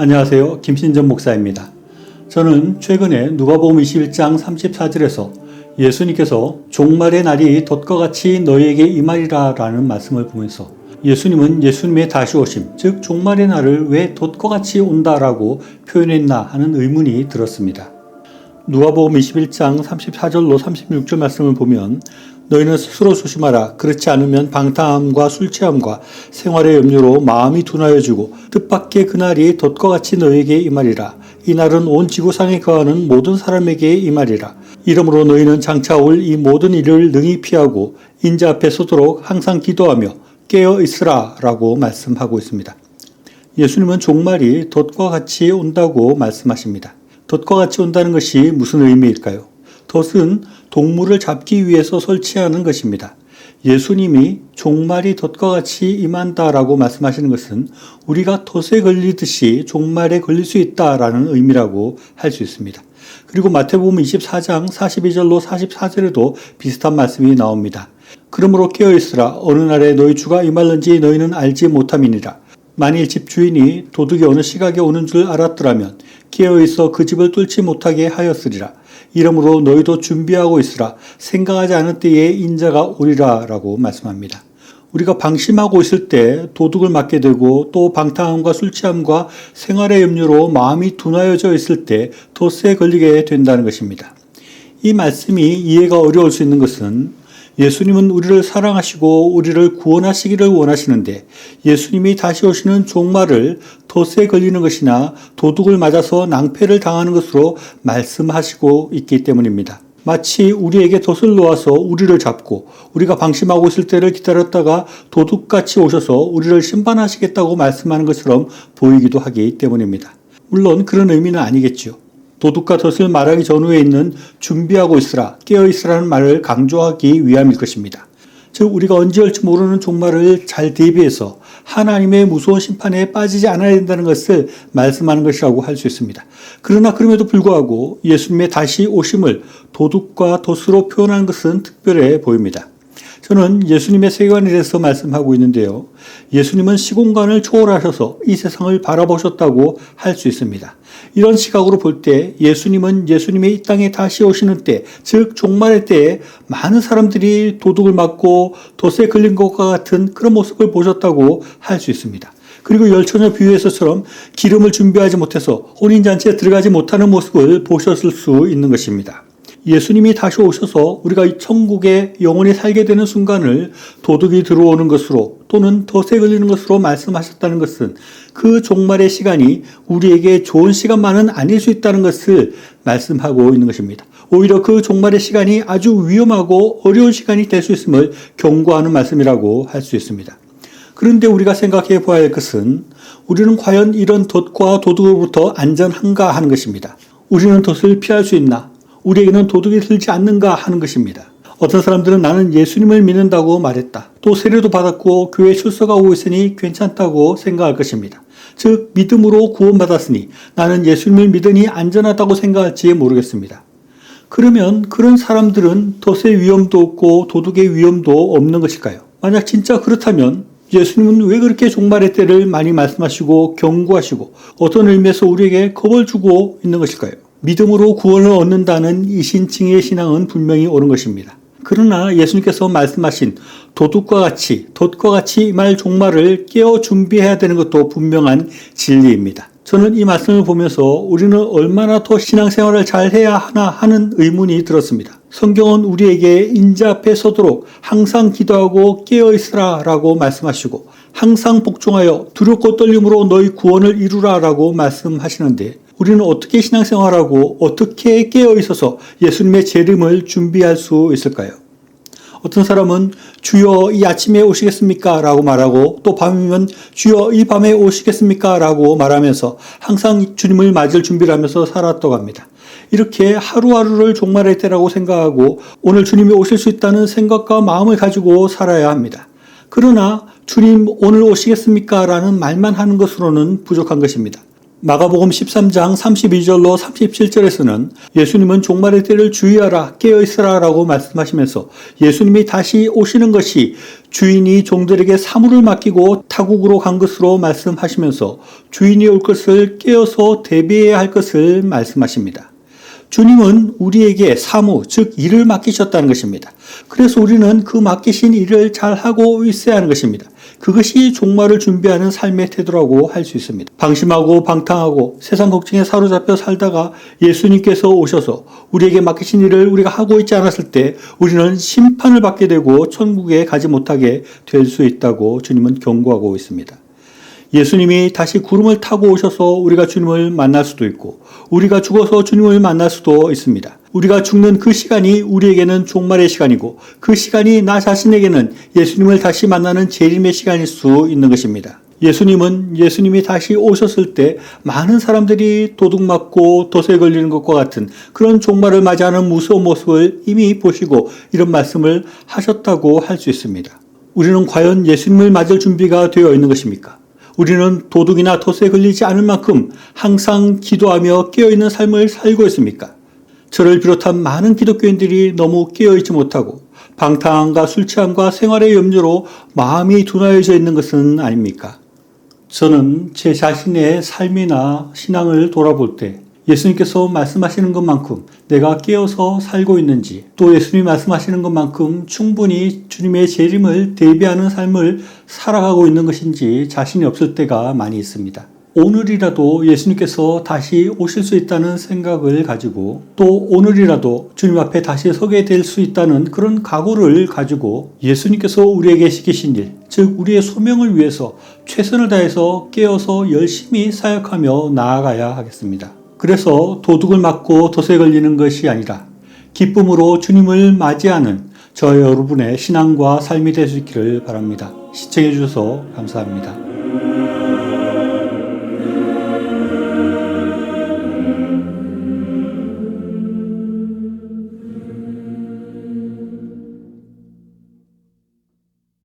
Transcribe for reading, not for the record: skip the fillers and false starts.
안녕하세요. 김신전 목사입니다. 저는 최근에 누가복음 21장 34절에서 예수님께서 종말의 날이 돛과 같이 너희에게 임하리라 라는 말씀을 보면서 예수님은 예수님의 다시 오심, 즉 종말의 날을 왜 돛과 같이 온다라고 표현했나 하는 의문이 들었습니다. 누가복음 21장 34절로 36절 말씀을 보면 너희는 스스로 조심하라. 그렇지 않으면 방탕함과 술취함과 생활의 염려로 마음이 둔하여지고 뜻밖의 그날이 돛과 같이 너희에게 임하리라. 이 날은 온 지구상에 거하는 모든 사람에게 임하리라. 이러므로 너희는 장차 올 이 모든 일을 능히 피하고 인자 앞에 서도록 항상 기도하며 깨어 있으라 라고 말씀하고 있습니다. 예수님은 종말이 돛과 같이 온다고 말씀하십니다. 돛과 같이 온다는 것이 무슨 의미일까요? 돛은 동물을 잡기 위해서 설치하는 것입니다. 예수님이 종말이 돛과 같이 임한다라고 말씀하시는 것은 우리가 돛에 걸리듯이 종말에 걸릴 수 있다라는 의미라고 할 수 있습니다. 그리고 마태복음 24장 42절로 44절에도 비슷한 말씀이 나옵니다. 그러므로 깨어있으라. 어느 날에 너희 주가 임할는지 너희는 알지 못함이니라. 만일 집주인이 도둑이 어느 시각에 오는 줄 알았더라면 깨어있어 그 집을 뚫지 못하게 하였으리라. 이러므로 너희도 준비하고 있으라. 생각하지 않은 때에 인자가 오리라 라고 말씀합니다. 우리가 방심하고 있을 때 도둑을 맞게 되고 또 방탕함과 술취함과 생활의 염려로 마음이 둔하여져 있을 때 돛에 걸리게 된다는 것입니다. 이 말씀이 이해가 어려울 수 있는 것은 예수님은 우리를 사랑하시고 우리를 구원하시기를 원하시는데 예수님이 다시 오시는 종말을 돛에 걸리는 것이나 도둑을 맞아서 낭패를 당하는 것으로 말씀하시고 있기 때문입니다. 마치 우리에게 돛을 놓아서 우리를 잡고 우리가 방심하고 있을 때를 기다렸다가 도둑같이 오셔서 우리를 심판하시겠다고 말씀하는 것처럼 보이기도 하기 때문입니다. 물론 그런 의미는 아니겠죠. 도둑과 돛을 말하기 전후에 있는 준비하고 있으라, 깨어있으라는 말을 강조하기 위함일 것입니다. 즉 우리가 언제 올지 모르는 종말을 잘 대비해서 하나님의 무서운 심판에 빠지지 않아야 된다는 것을 말씀하는 것이라고 할 수 있습니다. 그러나 그럼에도 불구하고 예수님의 다시 오심을 도둑과 돛으로 표현하는 것은 특별해 보입니다. 저는 예수님의 세계관에 대해서 말씀하고 있는데요. 예수님은 시공간을 초월하셔서 이 세상을 바라보셨다고 할 수 있습니다. 이런 시각으로 볼 때 예수님은 예수님의 이 땅에 다시 오시는 때, 즉 종말의 때에 많은 사람들이 도둑을 맞고 돛에 걸린 것과 같은 그런 모습을 보셨다고 할 수 있습니다. 그리고 열처녀 비유에서처럼 기름을 준비하지 못해서 혼인잔치에 들어가지 못하는 모습을 보셨을 수 있는 것입니다. 예수님이 다시 오셔서 우리가 이 천국에 영원히 살게 되는 순간을 도둑이 들어오는 것으로 또는 돛에 걸리는 것으로 말씀하셨다는 것은 그 종말의 시간이 우리에게 좋은 시간만은 아닐 수 있다는 것을 말씀하고 있는 것입니다. 오히려 그 종말의 시간이 아주 위험하고 어려운 시간이 될 수 있음을 경고하는 말씀이라고 할 수 있습니다. 그런데 우리가 생각해 보아야 할 것은 우리는 과연 이런 돛과 도둑으로부터 안전한가 하는 것입니다. 우리는 돛을 피할 수 있나? 우리에게는 도둑이 들지 않는가 하는 것입니다. 어떤 사람들은 나는 예수님을 믿는다고 말했다. 또 세례도 받았고 교회에 출석하고 있으니 괜찮다고 생각할 것입니다. 즉 믿음으로 구원받았으니 나는 예수님을 믿으니 안전하다고 생각할지 모르겠습니다. 그러면 그런 사람들은 돛의 위험도 없고 도둑의 위험도 없는 것일까요? 만약 진짜 그렇다면 예수님은 왜 그렇게 종말의 때를 많이 말씀하시고 경고하시고 어떤 의미에서 우리에게 겁을 주고 있는 것일까요? 믿음으로 구원을 얻는다는 이신칭의 신앙은 분명히 옳은 것입니다. 그러나 예수님께서 말씀하신 도둑과 같이 돛과 같이 임할 종말을 깨어 준비해야 되는 것도 분명한 진리입니다. 저는 이 말씀을 보면서 우리는 얼마나 더 신앙생활을 잘 해야 하나 하는 의문이 들었습니다. 성경은 우리에게 인자 앞에 서도록 항상 기도하고 깨어있으라 라고 말씀하시고 항상 복종하여 두렵고 떨림으로 너희 구원을 이루라 라고 말씀하시는데 우리는 어떻게 신앙생활하고 어떻게 깨어있어서 예수님의 재림을 준비할 수 있을까요? 어떤 사람은 주여 이 아침에 오시겠습니까? 라고 말하고 또 밤이면 주여 이 밤에 오시겠습니까? 라고 말하면서 항상 주님을 맞을 준비를 하면서 살았다고 합니다. 이렇게 하루하루를 종말의 때라고 생각하고 오늘 주님이 오실 수 있다는 생각과 마음을 가지고 살아야 합니다. 그러나 주님 오늘 오시겠습니까? 라는 말만 하는 것으로는 부족한 것입니다. 마가복음 13장 32절로 37절에서는 예수님은 종말의 때를 주의하라 깨어있으라 라고 말씀하시면서 예수님이 다시 오시는 것이 주인이 종들에게 사물을 맡기고 타국으로 간 것으로 말씀하시면서 주인이 올 것을 깨어서 대비해야 할 것을 말씀하십니다. 주님은 우리에게 사무, 즉 일을 맡기셨다는 것입니다. 그래서 우리는 그 맡기신 일을 잘하고 있어야 하는 것입니다. 그것이 종말을 준비하는 삶의 태도라고 할 수 있습니다. 방심하고 방탕하고 세상 걱정에 사로잡혀 살다가 예수님께서 오셔서 우리에게 맡기신 일을 우리가 하고 있지 않았을 때 우리는 심판을 받게 되고 천국에 가지 못하게 될 수 있다고 주님은 경고하고 있습니다. 예수님이 다시 구름을 타고 오셔서 우리가 주님을 만날 수도 있고 우리가 죽어서 주님을 만날 수도 있습니다. 우리가 죽는 그 시간이 우리에게는 종말의 시간이고 그 시간이 나 자신에게는 예수님을 다시 만나는 재림의 시간일 수 있는 것입니다. 예수님이 다시 오셨을 때 많은 사람들이 도둑 맞고 덫에 걸리는 것과 같은 그런 종말을 맞이하는 무서운 모습을 이미 보시고 이런 말씀을 하셨다고 할 수 있습니다. 우리는 과연 예수님을 맞을 준비가 되어 있는 것입니까? 우리는 도둑이나 덫에 걸리지 않을 만큼 항상 기도하며 깨어있는 삶을 살고 있습니까? 저를 비롯한 많은 기독교인들이 너무 깨어있지 못하고 방탕함과 술 취함과 생활의 염려로 마음이 둔하여져 있는 것은 아닙니까? 저는 제 자신의 삶이나 신앙을 돌아볼 때 예수님께서 말씀하시는 것만큼 내가 깨어서 살고 있는지 또 예수님이 말씀하시는 것만큼 충분히 주님의 재림을 대비하는 삶을 살아가고 있는 것인지 자신이 없을 때가 많이 있습니다. 오늘이라도 예수님께서 다시 오실 수 있다는 생각을 가지고 또 오늘이라도 주님 앞에 다시 서게 될 수 있다는 그런 각오를 가지고 예수님께서 우리에게 시키신 일, 즉 우리의 소명을 위해서 최선을 다해서 깨어서 열심히 사역하며 나아가야 하겠습니다. 그래서 도둑을 맞고 덫에 걸리는 것이 아니라 기쁨으로 주님을 맞이하는 저 여러분의 신앙과 삶이 될 수 있기를 바랍니다. 시청해 주셔서 감사합니다.